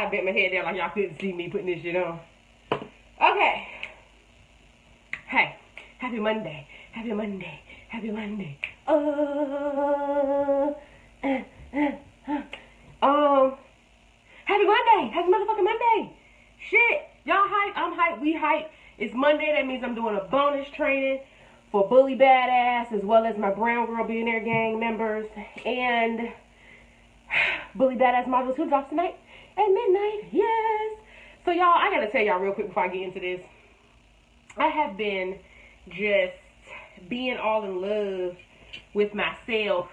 how I bent my head down like y'all couldn't see me putting this shit on. Okay. Hey, happy Monday. Happy Monday. Happy Monday. Happy Monday. Happy motherfucking Monday. Shit. Y'all hype. I'm hype. We hype. It's Monday. That means I'm doing a bonus training for Bully Badass as well as my Brown Girl Billionaire Gang members. And Bully Badass Module 2 drops tonight at midnight. Yes. So y'all, I gotta tell y'all real quick before I get into this. I have been just being all in love with myself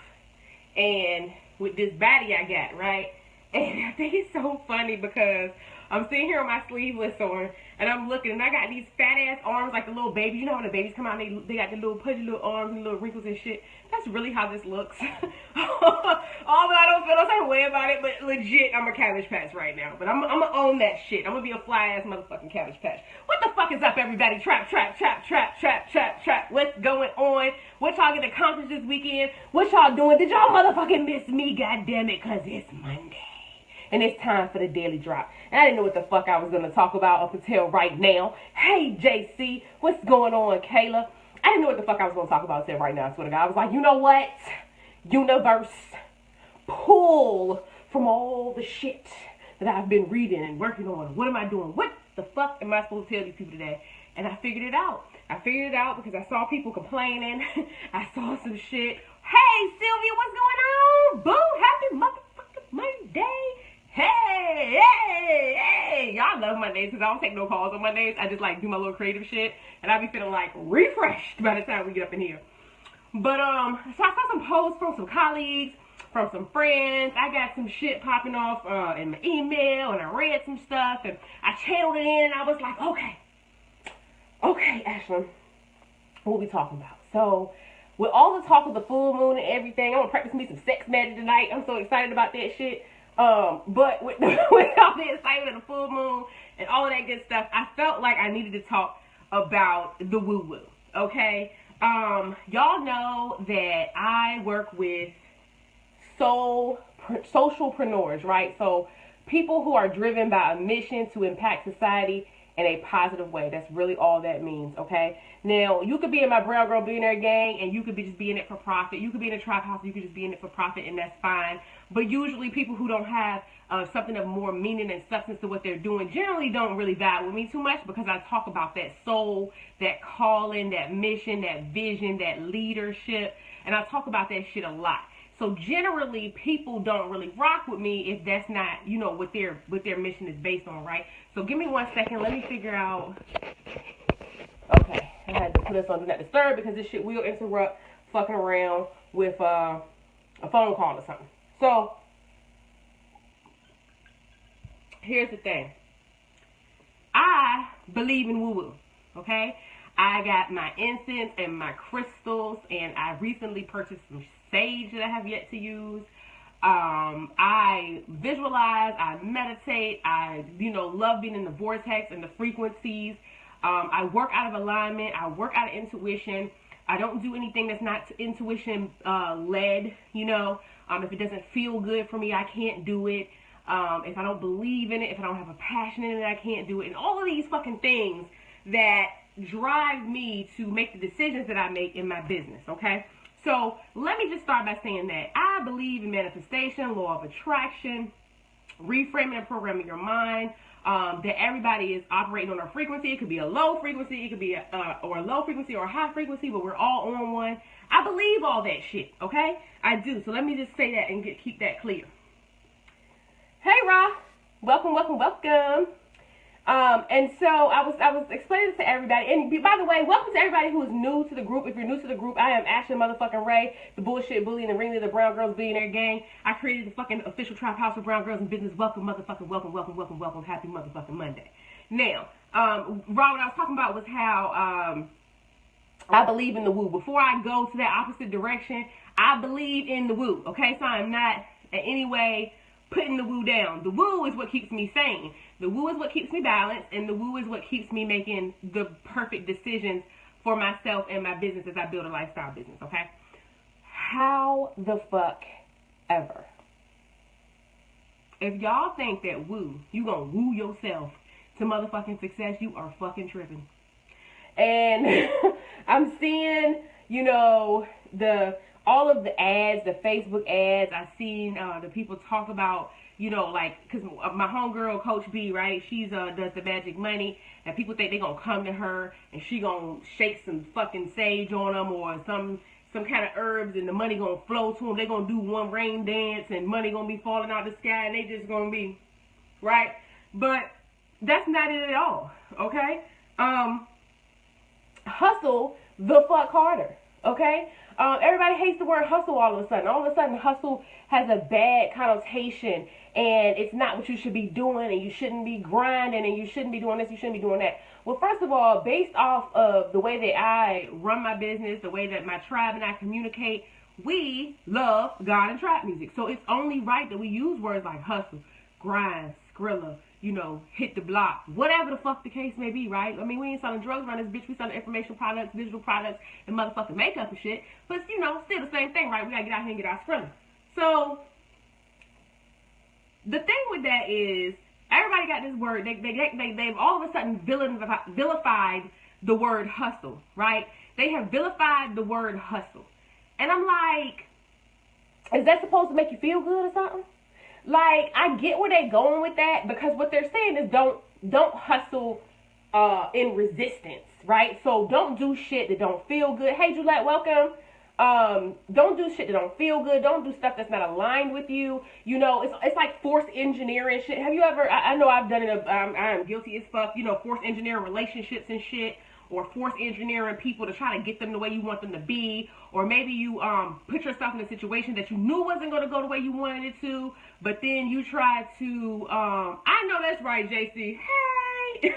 and with this body I got, right? And I think it's so funny because I'm sitting here with my sleeveless on and I'm looking and I got these fat ass arms like the little babies. You know when the babies come out and they got the little pudgy little arms and little wrinkles and shit. That's really how this looks. Although I don't feel no type of way about it, but legit, I'm a Cabbage Patch right now. But I'm gonna own that shit. I'm gonna be a fly ass motherfucking Cabbage Patch. What the fuck is up, everybody? Trap. What's going on? What y'all get accomplished this weekend? What y'all doing? Did y'all motherfucking miss me? Goddammit, cause it's Monday. And it's time for the daily drop. And I didn't know what the fuck I was going to talk about up until right now. Hey, JC. What's going on, Kayla? I didn't know what the fuck I was going to talk about until right now. I swear to God. I was like, you know what? Universe, pull from all the shit that I've been reading and working on. What am I doing? What the fuck am I supposed to tell these people today? And I figured it out. I figured it out because I saw people complaining. I saw some shit. Hey, Sylvia, what's going on? Boo, happy motherfucking Monday. Hey, y'all love Mondays because I don't take no calls on Mondays. I just like do my little creative shit and I be feeling like refreshed by the time we get up in here. But so I saw some posts from some colleagues, from some friends. I got some shit popping off in my email and I read some stuff and I channeled it in and I was like, okay, Ashlyn, what we talking about? So with all the talk of the full moon and everything, I'm gonna practice me some sex magic tonight. I'm so excited about that shit. But with all the excitement of the full moon and all of that good stuff, I felt like I needed to talk about the woo-woo, okay? Y'all know that I work with socialpreneurs, right? So people who are driven by a mission to impact society in a positive way. That's really all that means, okay? Now, you could be in my Brown Girl Billionaire Gang and you could just be in it for profit. You could be in a Traphouse, you could just be in it for profit, and that's fine. But usually people who don't have something of more meaning and substance to what they're doing generally don't really vibe with me too much because I talk about that soul, that calling, that mission, that vision, that leadership, and I talk about that shit a lot. So generally, people don't really rock with me if that's not, you know, what their mission is based on, right? So give me 1 second. Let me figure out. Okay, I had to put us on Do Not Disturb because this shit will interrupt fucking around with a phone call or something. So here's the thing. I believe in woo-woo, okay? I got my incense and my crystals, and I recently purchased some sage that I have yet to use. I visualize, I meditate, I, love being in the vortex and the frequencies. I work out of alignment, I work out of intuition. I don't do anything that's not intuition led, if it doesn't feel good for me, I can't do it. If I don't believe in it, if I don't have a passion in it, I can't do it. And all of these fucking things that drive me to make the decisions that I make in my business, okay? So let me just start by saying that I believe in manifestation, law of attraction, reframing and programming your mind, that everybody is operating on a frequency. It could be a low frequency, it could be or a low frequency or a high frequency, but we're all on one. I believe all that shit, okay? I do. So let me just say that and keep that clear. Hey, Ra. Welcome. And so I was explaining this to everybody. And by the way, welcome to everybody who is new to the group. If you're new to the group, I am Ashley motherfucking Ray, the bullshit bully and the ringleader of the Brown Girls Billionaire Gang. I created the fucking official Traphouse for Brown Girls in Business. Welcome. Happy motherfucking Monday. Now, Ra, what I was talking about was how I believe in the woo. Before I go to that opposite direction, I believe in the woo. Okay, so I'm not in any way putting the woo down. The woo is what keeps me sane. The woo is what keeps me balanced, and the woo is what keeps me making the perfect decisions for myself and my business as I build a lifestyle business, okay? How the fuck ever If y'all think that you gonna woo yourself to motherfucking success, you are fucking tripping. And I'm seeing, you know, all of the ads, the Facebook ads. I've seen the people talk about, you know, like, because my homegirl, Coach B, right, she's does the magic money, and people think they're gonna come to her and she gonna shake some fucking sage on them or some kind of herbs, and the money gonna flow to them. They're gonna do one rain dance and money gonna be falling out the sky, and they just gonna be, right? But that's not it at all, okay? Hustle the fuck harder, okay? Everybody hates the word hustle all of a sudden. All of a sudden, hustle has a bad connotation, and it's not what you should be doing, and you shouldn't be grinding, and you shouldn't be doing this, you shouldn't be doing that. Well, first of all, based off of the way that I run my business, the way that my tribe and I communicate, we love God and trap music. So it's only right that we use words like hustle, grind, skrilla, you know, hit the block, whatever the fuck the case may be, right? I mean, we ain't selling drugs around this bitch. We selling information products, digital products, and motherfucking makeup and shit. But, you know, still the same thing, right? We gotta get out here and get our skrilla. So, the thing with that is, everybody got this word. They've all of a sudden vilified the word hustle, right? They have vilified the word hustle. And I'm like, is that supposed to make you feel good or something? Like, I get where they're going with that, because what they're saying is don't hustle in resistance, right? So don't do shit that don't feel good. Hey, Juliette, welcome. Don't do shit that don't feel good. Don't do stuff that's not aligned with you. You know, it's like force engineering shit. Have you ever, I know I've done it, I am guilty as fuck, you know, force engineering relationships and shit, or force engineering people to try to get them the way you want them to be, or maybe you put yourself in a situation that you knew wasn't going to go the way you wanted it to, but then you try to, I know that's right, JC, hey!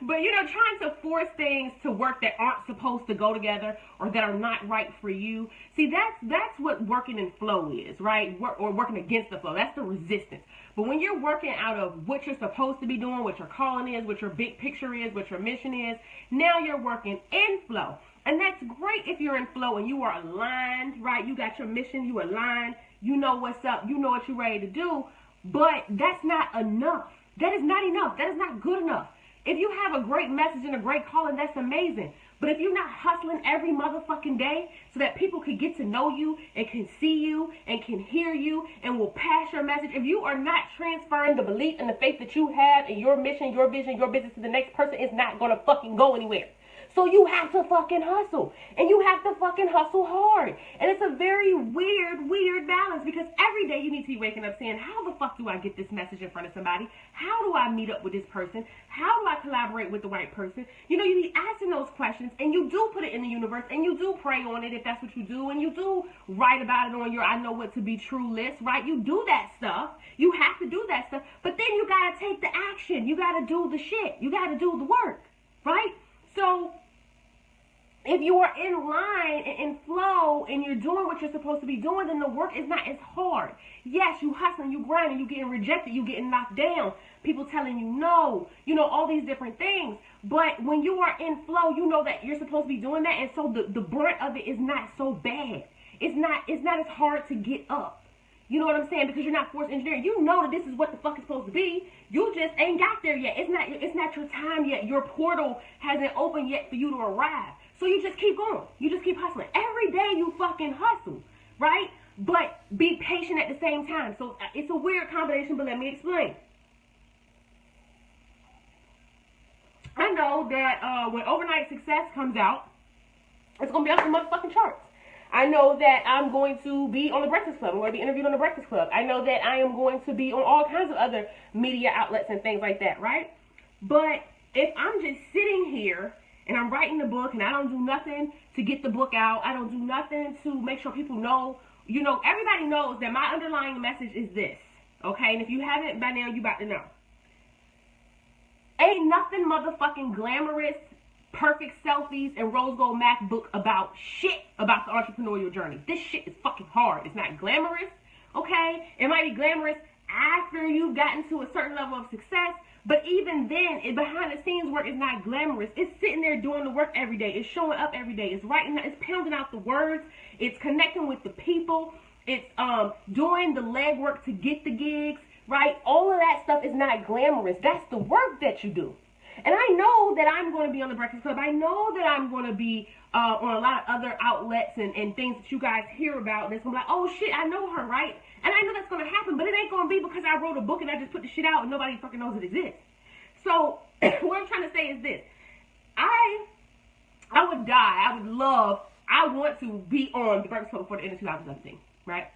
But, you know, trying to force things to work that aren't supposed to go together or that are not right for you. See, that's what working in flow is, right? Or working against the flow. That's the resistance. But when you're working out of what you're supposed to be doing, what your calling is, what your big picture is, what your mission is, now you're working in flow. And that's great if you're in flow and you are aligned, right? You got your mission, you aligned, you know what's up, you know what you're ready to do. But that's not enough. That is not enough. That is not good enough. If you have a great message and a great calling, that's amazing. But if you're not hustling every motherfucking day so that people can get to know you and can see you and can hear you and will pass your message, if you are not transferring the belief and the faith that you have in your mission, your vision, your business to the next person, it's not going to fucking go anywhere. So you have to fucking hustle. And you have to fucking hustle hard. And it's a very weird balance, because every day you need to be waking up saying, how the fuck do I get this message in front of somebody? How do I meet up with this person? How do I collaborate with the right person? You know, you be asking those questions, and you do put it in the universe, and you do pray on it if that's what you do, and you do write about it on your I know what to be true list, right? You do that stuff. You have to do that stuff. But then you got to take the action. You got to do the shit. You got to do the work, right? So if you are in line and in flow and you're doing what you're supposed to be doing, then the work is not as hard. Yes, you hustling, you grinding, you getting rejected, you getting knocked down, people telling you no, you know, all these different things. But when you are in flow, you know that you're supposed to be doing that, and so the brunt of it is not so bad. It's not as hard to get up. You know what I'm saying? Because you're not force engineering. You know that this is what the fuck is supposed to be. You just ain't got there yet. It's not your time yet. Your portal hasn't opened yet for you to arrive. So you just keep going. You just keep hustling. Every day you fucking hustle, right? But be patient at the same time. So it's a weird combination, but let me explain. I know that when Overnight Success comes out, it's going to be off the motherfucking charts. I know that I'm going to be on The Breakfast Club. I'm going to be interviewed on The Breakfast Club. I know that I am going to be on all kinds of other media outlets and things like that, right? But if I'm just sitting here and I'm writing the book and I don't do nothing to get the book out, I don't do nothing to make sure people know, you know, everybody knows that my underlying message is this, okay? And if you haven't by now, you about to know. Ain't nothing motherfucking glamorous, perfect selfies, and rose gold MacBook about shit about the entrepreneurial journey. This shit is fucking hard. It's not glamorous, okay? It might be glamorous after you've gotten to a certain level of success, but even then, behind the scenes work is not glamorous. It's sitting there doing the work every day. It's showing up every day. It's writing, it's pounding out the words. It's connecting with the people. It's doing the legwork to get the gigs, right? All of that stuff is not glamorous. That's the work that you do. And I know that I'm going to be on the Breakfast Club. I know that I'm going to be on a lot of other outlets and things that you guys hear about. That's going to be like, oh shit, I know her, right? And I know that's going to happen, but it ain't going to be because I wrote a book and I just put the shit out and nobody fucking knows it exists. So what I'm trying to say is this. I would die. I want to be on the Breakfast Club before the end of 2017, right?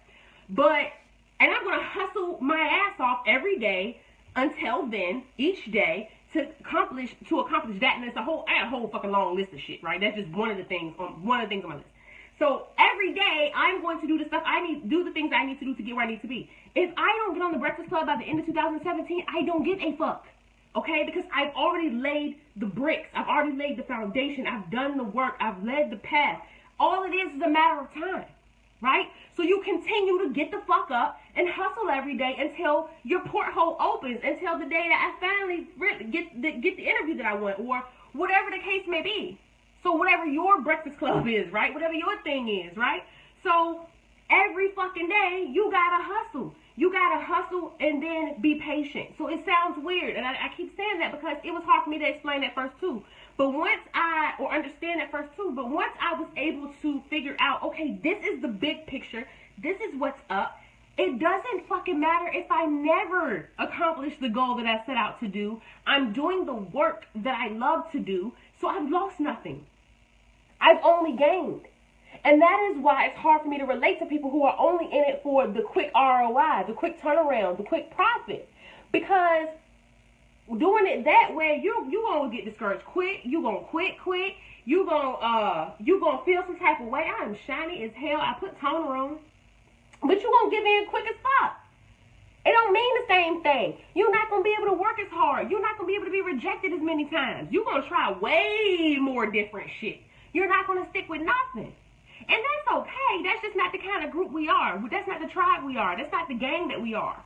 And I'm going to hustle my ass off every day until then, each day, to accomplish that. And I got a whole fucking long list of shit, right? That's just one of the things on my list. So every day I'm going to do the stuff do the things I need to do to get where I need to be. If I don't get on the Breakfast Club by the end of 2017, I don't give a fuck. Okay, because I've already laid the bricks. I've already laid the foundation. I've done the work. I've led the path. All it is a matter of time, right? So you continue to get the fuck up and hustle every day until your porthole opens, until the day that I finally get the interview that I want, or whatever the case may be. So whatever your Breakfast Club is, right? Whatever your thing is, right? So every fucking day, you gotta hustle. You gotta hustle and then be patient. So it sounds weird, and I keep saying that because it was hard for me to explain at first too. But once I was able to figure out, okay, this is the big picture, this is what's up, it doesn't fucking matter if I never accomplish the goal that I set out to do. I'm doing the work that I love to do, so I've lost nothing. I've only gained. And that is why it's hard for me to relate to people who are only in it for the quick ROI, the quick turnaround, the quick profit. Because doing it that way, you gonna get discouraged quick. You gonna quit quick. You gonna feel some type of way. I'm shiny as hell. I put toner on, but you gonna give in quick as fuck. It don't mean the same thing. You're not gonna be able to work as hard. You're not gonna be able to be rejected as many times. You're gonna try way more different shit. You're not gonna stick with nothing. And that's okay. That's just not the kind of group we are. That's not the tribe we are. That's not the gang that we are.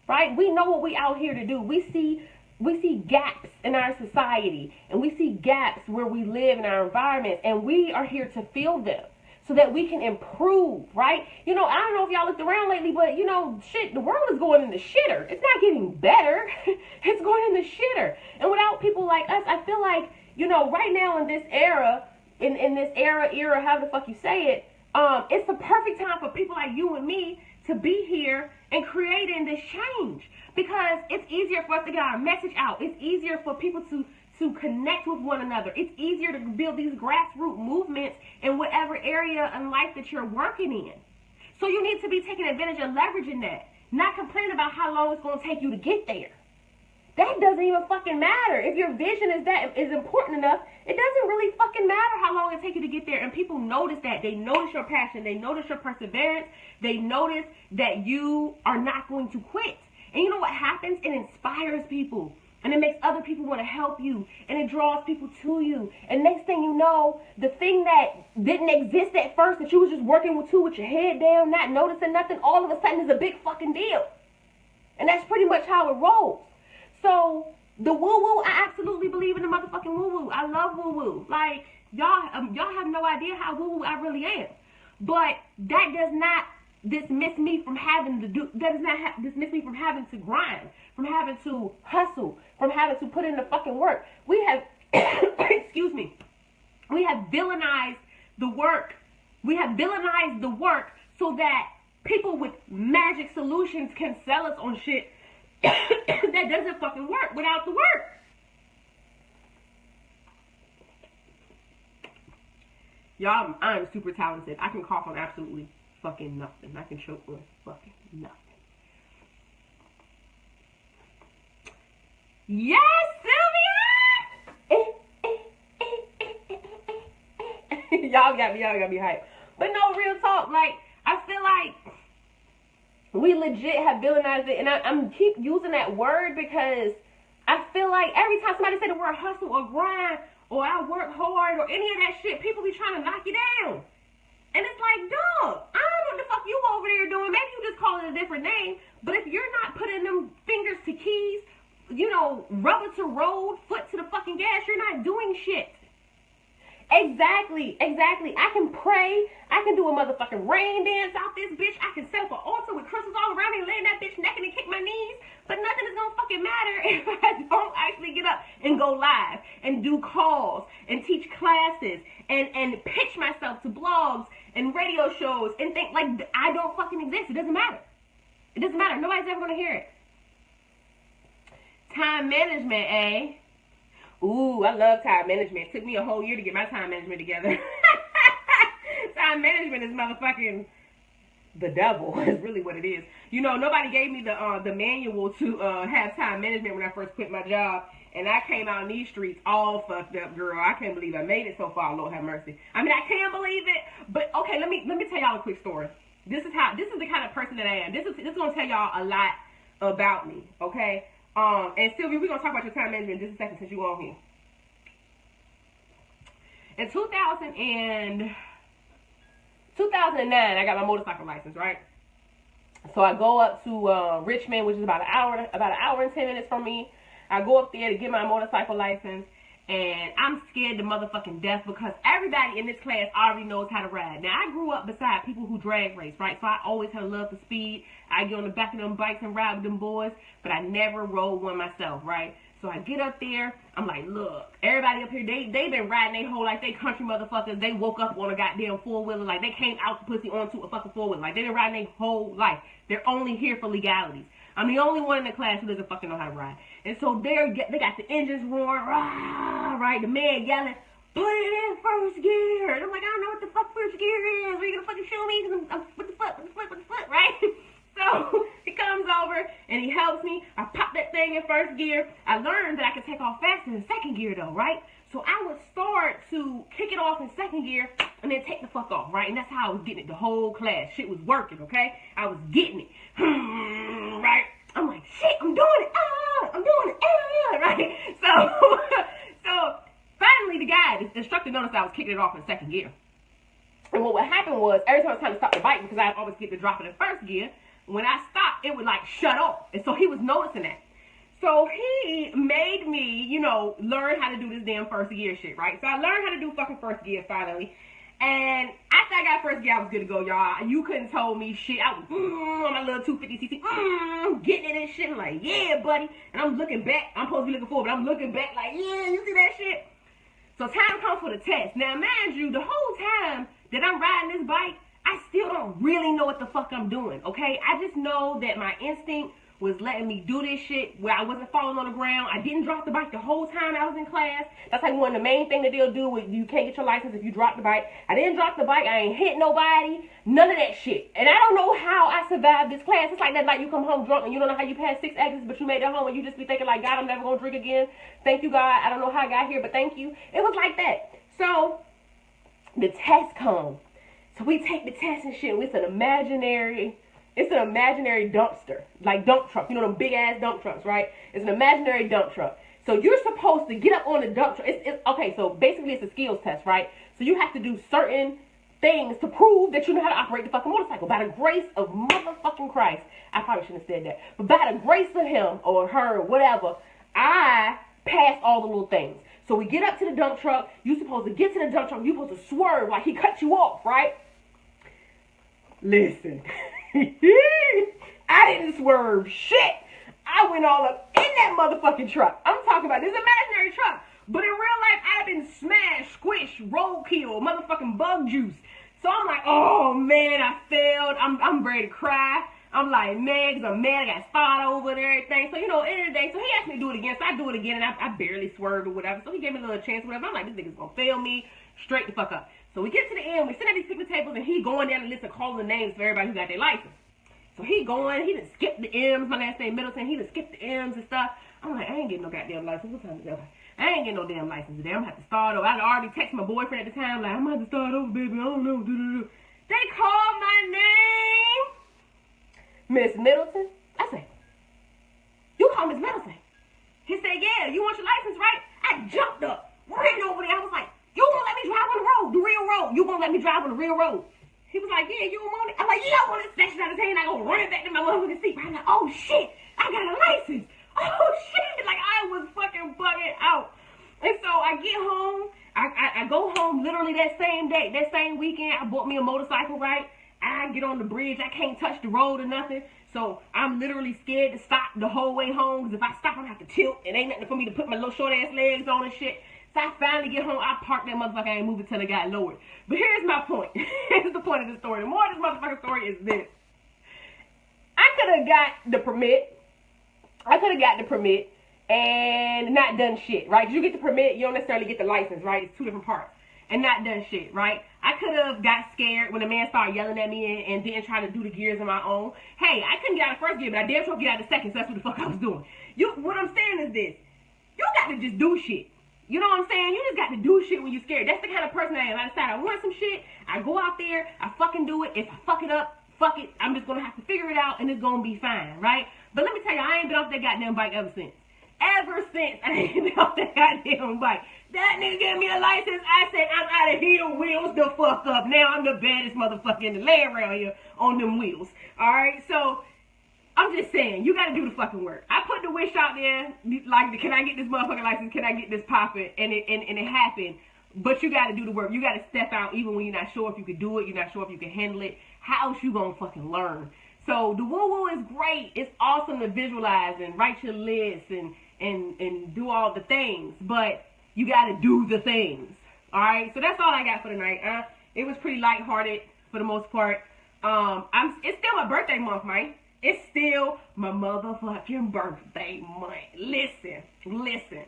Right? We know what we out here to do. We see gaps in our society, and we see gaps where we live in our environment, and we are here to fill them so that we can improve, right? You know, I don't know if y'all looked around lately, but you know, shit, the world is going in the shitter. It's not getting better. It's going in the shitter. And without people like us, I feel like, you know, right now in this era, in this era, however the fuck you say it, it's the perfect time for people like you and me to be here and creating this change, because it's easier for us to get our message out. It's easier for people to connect with one another. It's easier to build these grassroots movements in whatever area in life that you're working in. So you need to be taking advantage of leveraging that, not complaining about how long it's going to take you to get there. That doesn't even fucking matter. If your vision is important enough, it doesn't really fucking matter how long it takes you to get there. And people notice that. They notice your passion. They notice your perseverance. They notice that you are not going to quit. And you know what happens? It inspires people. And it makes other people want to help you. And it draws people to you. And next thing you know, the thing that didn't exist at first, that you was just working with your head down, not noticing nothing, all of a sudden is a big fucking deal. And that's pretty much how it rolls. So, the woo-woo, I absolutely believe in the motherfucking woo-woo. I love woo-woo. Like, y'all have no idea how woo-woo I really am. But that does not dismiss me from having from having to grind, from having to hustle, from having to put in the fucking work. We have, excuse me, we have villainized the work. We have villainized the work so that people with magic solutions can sell us on shit that doesn't fucking work without the work. Y'all, I'm super talented. I can cough on absolutely fucking nothing. I can choke on fucking nothing. Yes, Sylvia! Y'all got me hyped. But no, real talk, like, I feel like we legit have villainized it, and I'm keep using that word because I feel like every time somebody say the word hustle or grind or I work hard or any of that shit, people be trying to knock you down. And it's like, dog, I don't know what the fuck you over there doing. Maybe you just call it a different name, but if you're not putting them fingers to keys, you know, rubber to road, foot to the fucking gas, you're not doing shit. Exactly. I can pray. I can do a motherfucking rain dance out this bitch. I can set up an altar with crystals all around me and lay in that bitch naked and kick my knees. But nothing is gonna fucking matter if I don't actually get up and go live and do calls and teach classes and pitch myself to blogs and radio shows and think like I don't fucking exist. It doesn't matter. It doesn't matter. Nobody's ever gonna hear it. Time management, eh? Ooh, I love time management. It took me a whole year to get my time management together. Time management is motherfucking the devil. Is really what it is. You know, nobody gave me the manual to have time management when I first quit my job, and I came out in these streets all fucked up, girl. I can't believe I made it so far. Lord have mercy. I mean, I can't believe it. But okay, let me tell y'all a quick story. This is the kind of person that I am. This is gonna tell y'all a lot about me. Okay. And Sylvia, we're going to talk about your time management in just a second since you're on here. In 2009, I got my motorcycle license, right? So I go up to Richmond, which is about an hour and 10 minutes from me. I go up there to get my motorcycle license, and I'm scared to motherfucking death because everybody in this class already knows how to ride. Now, I grew up beside people who drag race, right? So I always had a love for speed. I get on the back of them bikes and ride with them boys, but I never rode one myself, right? So I get up there, I'm like, look, everybody up here, they been riding their whole life. They country motherfuckers. They woke up on a goddamn four-wheeler. Like, they came out the pussy onto a fucking four-wheeler. Like, they been riding their whole life. They're only here for legalities. I'm the only one in the class who doesn't fucking know how to ride. And so they got the engines roaring, rah, right? The man yelling, put it in first gear. And I'm like, I don't know what the fuck first gear is. Are you gonna fucking show me? What the fuck, right? So he comes over and he helps me. I pop that thing in first gear. I learned that I could take off faster in second gear though, right? So I would start to kick it off in second gear and then take the fuck off, right? And that's how I was getting it the whole class. Shit was working, okay? I was getting it. Right? I'm like, shit, I'm doing it. I'm doing it. Right? So finally the instructor noticed I was kicking it off in second gear. And what would happen was every time it was time to stop the bike, because I always get to drop it in first gear, when I stopped, it would like shut off. And so he was noticing that. So he made me, you know, learn how to do this damn first gear shit, right? So I learned how to do fucking first gear finally. And after I got first gear, I was good to go, y'all. You couldn't told me shit. I was on my little 250cc, getting it and shit. I'm like, yeah, buddy. And I'm looking back. I'm supposed to be looking forward, but I'm looking back like, yeah, you see that shit? So time comes for the test. Now, mind you, the whole time that I'm riding this bike, I still don't really know what the fuck I'm doing, okay? I just know that my instinct was letting me do this shit where I wasn't falling on the ground. I didn't drop the bike the whole time I was in class. That's like one of the main things that they'll do when you can't get your license if you drop the bike. I didn't drop the bike. I ain't hit nobody. None of that shit. And I don't know how I survived this class. It's like that night you come home drunk and you don't know how you passed 6 exits, but you made it home and you just be thinking like, God, I'm never going to drink again. Thank you, God. I don't know how I got here, but thank you. It was like that. So the test comes. So we take the test and shit. It's an imaginary dumpster, like dump truck. You know them big ass dump trucks, right? It's an imaginary dump truck. So you're supposed to get up on the dump truck. Okay, so basically it's a skills test, right? So you have to do certain things to prove that you know how to operate the fucking motorcycle. By the grace of motherfucking Christ, I probably shouldn't have said that, but by the grace of him or her, whatever, I passed all the little things. So we get up to the dump truck. You're supposed to get to the dump truck. You're supposed to swerve like he cut you off, right? Listen, I didn't swerve shit. I went all up in that motherfucking truck. I'm talking about this imaginary truck. But in real life, I've been smashed, squished, roadkill, motherfucking bug juice. So I'm like, oh man, I failed. I'm ready to cry. I'm like, man, because I'm mad. I got spot over and everything. So, you know, end of the day, so he asked me to do it again. So I do it again, and I barely swerved or whatever. So he gave me a little chance or whatever. I'm like, this nigga's going to fail me straight the fuck up. So we get to the end. We sit at these picnic tables, and he going down the list of calling the names for everybody who got their license. So he done skipped the M's. My last name Middleton. He done skipped the M's and stuff. I'm like, I ain't getting no goddamn license. What time is it? I ain't getting no damn license today. I'm going to have to start over. I already texted my boyfriend at the time, like, I'm going to have to start over, baby. I don't know. They called my name. Miss Middleton. I said, you call Miss Middleton? He said, yeah, you want your license, right? I jumped up, ran over there. I was like, you won't let me drive on the road, the real road. You won't let me drive on the real road. He was like, yeah, you don't want it? I'm like, yeah, I want it. Snatch it out of his hand. I go run it back to my motherfucking seat. I'm like, oh, shit, I got a license. Oh, shit. Like, I was fucking bugging out. And so I get home. I go home literally that same day, that same weekend. I bought me a motorcycle, right? I get on the bridge. I can't touch the road or nothing. So I'm literally scared to stop the whole way home. Because if I stop, I'm going to have to tilt. It ain't nothing for me to put my little short ass legs on and shit. So I finally get home. I park that motherfucker. I ain't move it till it got lowered. But here's my point. Here's the point of the story. The more of this motherfucking story is this. I could have got the permit. And not done shit, right? You get the permit, you don't necessarily get the license, right? It's two different parts. And not done shit, right? I could have got scared when the man started yelling at me and didn't try to do the gears on my own. Hey, I couldn't get out of the first gear, but I damn sure get out of the second, so that's what the fuck I was doing. What I'm saying is this. You got to just do shit. You know what I'm saying? You just got to do shit when you're scared. That's the kind of person I am. I decide I want some shit, I go out there, I fucking do it. If I fuck it up, fuck it. I'm just going to have to figure it out, and it's going to be fine, right? But let me tell you, I ain't been off that goddamn bike ever since. Ever since I ain't been off that goddamn bike. That nigga gave me a license. I said, I'm out of here. Wheels the fuck up. Now I'm the baddest motherfucker in the land around here on them wheels. Alright, so I'm just saying, you gotta do the fucking work. I put the wish out there, like, can I get this motherfucking license? Can I get this poppin'? And it happened. But you gotta do the work. You gotta step out even when you're not sure if you can do it. You're not sure if you can handle it. How else you gonna fucking learn? So the woo-woo is great. It's awesome to visualize and write your list and do all the things, but you got to do the things. All right, so that's all I got for tonight. It was pretty lighthearted for the most part. It's still my birthday month, man. It's still my motherfucking birthday month. Listen.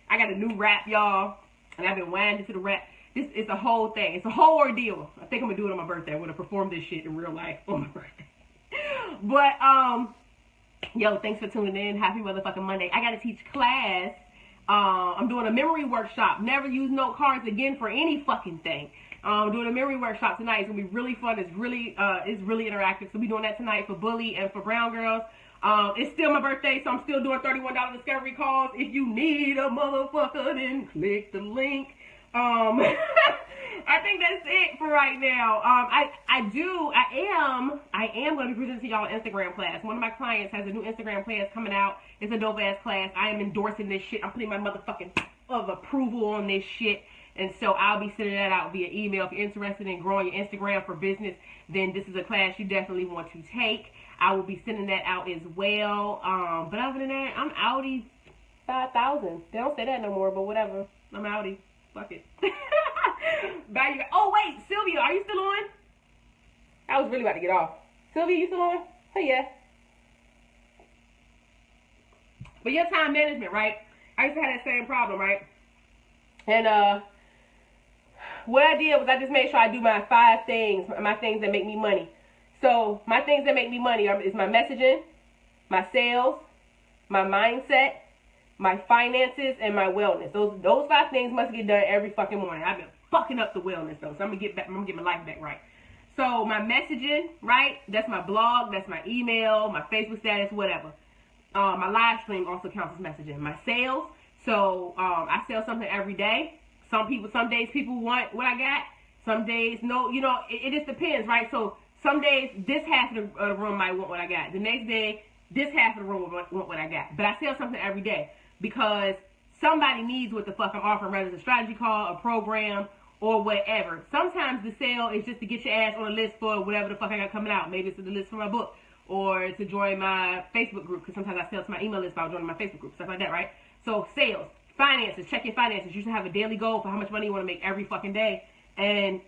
I got a new rap, y'all, and I've been winding to the rap. This is a whole thing. It's a whole ordeal. I think I'm gonna do it on my birthday. I'm gonna perform this shit in real life on my birthday. But yo, thanks for tuning in. Happy motherfucking Monday. I got to teach class. I'm doing a memory workshop. Never use note cards again for any fucking thing. I'm doing a memory workshop tonight. It's going to be really fun. It's really interactive. So we're doing that tonight for Bully and for Brown Girls. It's still my birthday, so I'm still doing $31 discovery calls. If you need a motherfucker, then click the link. I think that's it for right now. I am going to be presenting to y'all an Instagram class. One of my clients has a new Instagram class coming out. It's a dope ass class. I am endorsing this shit. I'm putting my motherfucking of approval on this shit. And so I'll be sending that out via email. If you're interested in growing your Instagram for business, then this is a class you definitely want to take. I will be sending that out as well. But other than that, I'm outie 5,000. They don't say that no more, but whatever. I'm outie. Fuck it. Bye, you guys. Oh, wait. Sylvia, are you still on? I was really about to get off. Sylvia, you still on? Hey, yeah. But your time management, right? I used to have that same problem, right? And, what I did was I just made sure I do my 5 things, my things that make me money. So my things that make me money is my messaging, my sales, my mindset, my finances, and my wellness. Those 5 things must get done every fucking morning. I've been fucking up the wellness though, so I'm gonna get my life back right. So my messaging, right? That's my blog, that's my email, my Facebook status, whatever. My live stream also counts as messaging. My sales, so I sell something every day. Some days people want what I got. Some days, no, you know, it just depends, right? So some days this half of the room might want what I got. The next day, this half of the room will want what I got. But I sell something every day because somebody needs what the fuck I'm offering, whether it's a strategy call, a program, or whatever. Sometimes the sale is just to get your ass on a list for whatever the fuck I got coming out. Maybe it's the list for my book or to join my Facebook group, because sometimes I sell to my email list by joining my Facebook group, stuff like that, right? So sales, finances, check your finances. You should have a daily goal for how much money you want to make every fucking day. And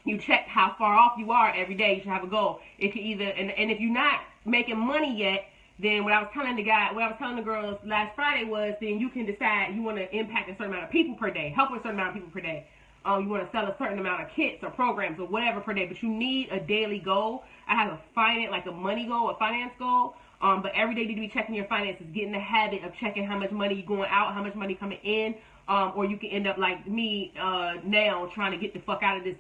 you check how far off you are every day. You should have a goal. If you either, and if you're not making money yet, then what I was telling the girls last Friday was, then you can decide you want to impact a certain amount of people per day, help a certain amount of people per day. You want to sell a certain amount of kits or programs or whatever per day, but you need a daily goal. I have a money goal, a finance goal. But every day you need to be checking your finances, get in the habit of checking how much money you're going out, how much money coming in, or you can end up like me now trying to get the fuck out of this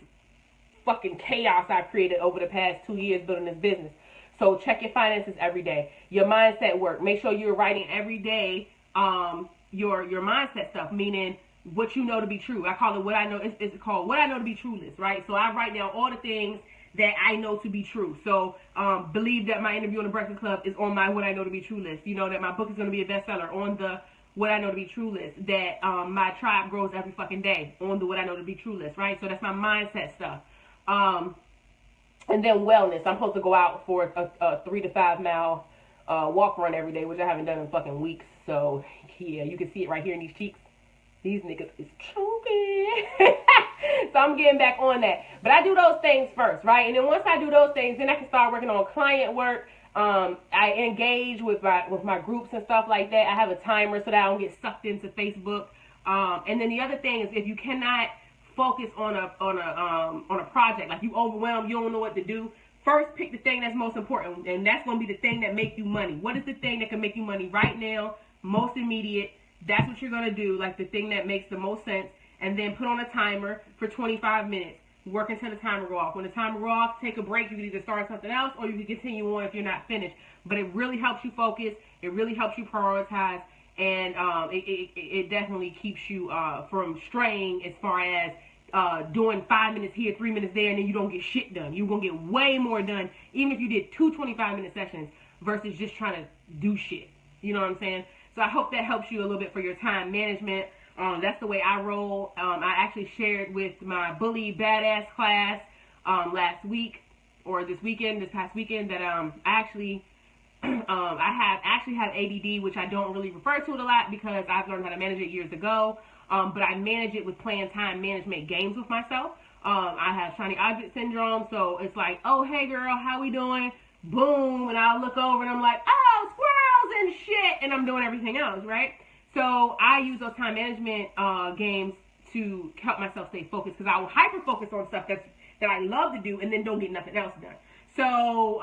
fucking chaos I've created over the past 2 years building this business. So check your finances every day. Your mindset work. Make sure you're writing every day your mindset stuff, meaning what you know to be true. I call it what I know. It's called what I know to be true list, right? So I write down all the things that I know to be true. So believe that my interview on the Breakfast Club is on my what I know to be true list. You know that my book is going to be a bestseller on the What I Know to Be True list that my tribe grows every fucking day on the What I Know to Be True list, right? So that's my mindset stuff. And then wellness. I'm supposed to go out for a 3 to 5 mile walk run every day, which I haven't done in fucking weeks. So yeah, you can see it right here in these cheeks. These niggas is choking. So I'm getting back on that. But I do those things first, right? And then once I do those things, then I can start working on client work. I engage with my groups and stuff like that. I have a timer so that I don't get sucked into Facebook. And then the other thing is, if you cannot focus on a project, like you overwhelmed, you don't know what to do, first pick the thing that's most important, and that's going to be the thing that makes you money. What is the thing that can make you money right now, most immediate? That's what you're going to do, like the thing that makes the most sense, and then put on a timer for 25 minutes. Work until the timer go off. When the timer go off, take a break. You can either start something else or you can continue on if you're not finished. But it really helps you focus. It really helps you prioritize. And it definitely keeps you from straying as far as doing 5 minutes here, 3 minutes there, and then you don't get shit done. You're going to get way more done, even if you did 2 25-minute sessions versus just trying to do shit. You know what I'm saying? So I hope that helps you a little bit for your time management. That's the way I roll. I actually shared with my Bully Badass class last week, or this past weekend, that I actually have ADD, which I don't really refer to it a lot because I've learned how to manage it years ago. But I manage it with playing time management games with myself. I have shiny object syndrome, so it's like, oh, hey girl, how we doing? Boom, and I'll look over and I'm like, oh, squirrels and shit, and I'm doing everything else, right? So I use those time management games to help myself stay focused, because I will hyper focus on stuff that I love to do and then don't get nothing else done. So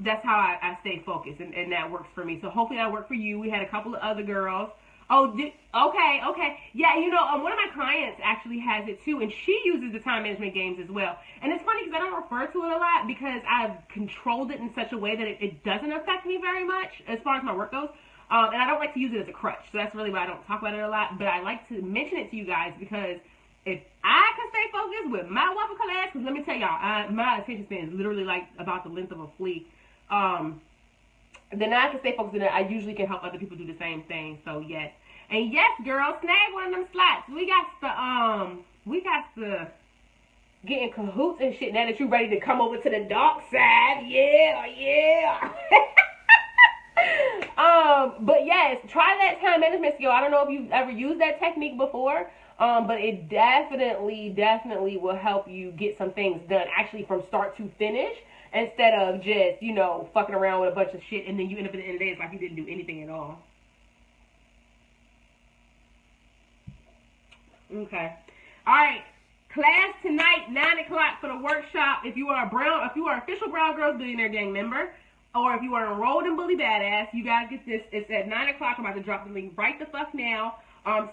that's how I stay focused, and that works for me. So hopefully that worked for you. We had a couple of other girls. Oh, okay. Yeah, you know, one of my clients actually has it too, and she uses the time management games as well. And it's funny because I don't refer to it a lot because I've controlled it in such a way that it doesn't affect me very much as far as my work goes. And I don't like to use it as a crutch, so that's really why I don't talk about it a lot. But I like to mention it to you guys because if I can stay focused with my waffle class, because let me tell y'all, my attention span is literally like about the length of a flea. Then I can stay focused, and I usually can help other people do the same thing. So yes, and yes, girl, snag one of them slots. We got to get in cahoots and shit now that you're ready to come over to the dark side. Yeah. But yes, try that time management skill. I don't know if you've ever used that technique before, but it definitely will help you get some things done actually from start to finish, instead of just, you know, fucking around with a bunch of shit and then you end up at the end of the day it's like you didn't do anything at all. Okay. All right. Class tonight, 9 o'clock for the workshop. If you are official Brown Girls Billionaire Gang member, or if you are enrolled in Bully Badass, you gotta get this. It's at 9 o'clock. I'm about to drop the link right the fuck now.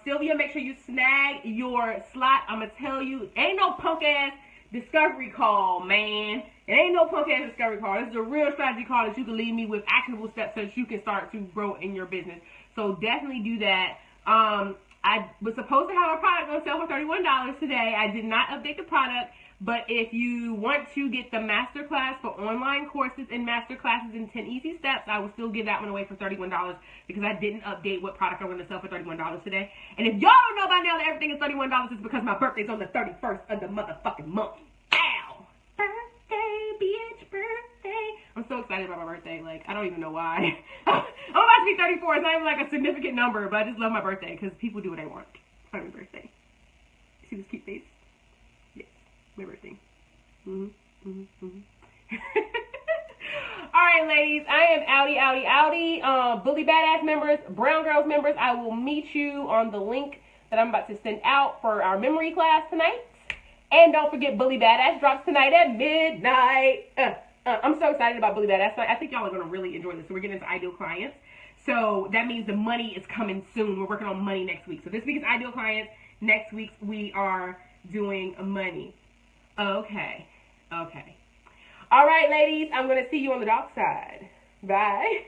Sylvia, make sure you snag your slot. I'm gonna tell you, ain't no punk ass discovery call, man. It ain't no punk ass discovery call. This is a real strategy call that you can leave me with actionable steps so that you can start to grow in your business. So definitely do that. I was supposed to have a product on sale for $31 today. I did not update the product. But if you want to get the masterclass for online courses and masterclasses in 10 easy steps, I will still give that one away for $31 because I didn't update what product I'm going to sell for $31 today. And if y'all don't know by now that everything is $31, it's because my birthday's on the 31st of the motherfucking month. Ow! Birthday, bitch, birthday. I'm so excited about my birthday. Like, I don't even know why. I'm about to be 34. It's not even like a significant number, but I just love my birthday because people do what they want for my birthday. See this cute face? My birthday. Alright, ladies, I am outie. Bully Badass members, Brown Girls members, I will meet you on the link that I'm about to send out for our memory class tonight. And don't forget, Bully Badass drops tonight at midnight. I'm so excited about Bully Badass. I think y'all are going to really enjoy this. So we're getting into ideal clients. So that means the money is coming soon. We're working on money next week. So this week is ideal clients. Next week we are doing money. Okay. All right, ladies. I'm going to see you on the dark side. Bye.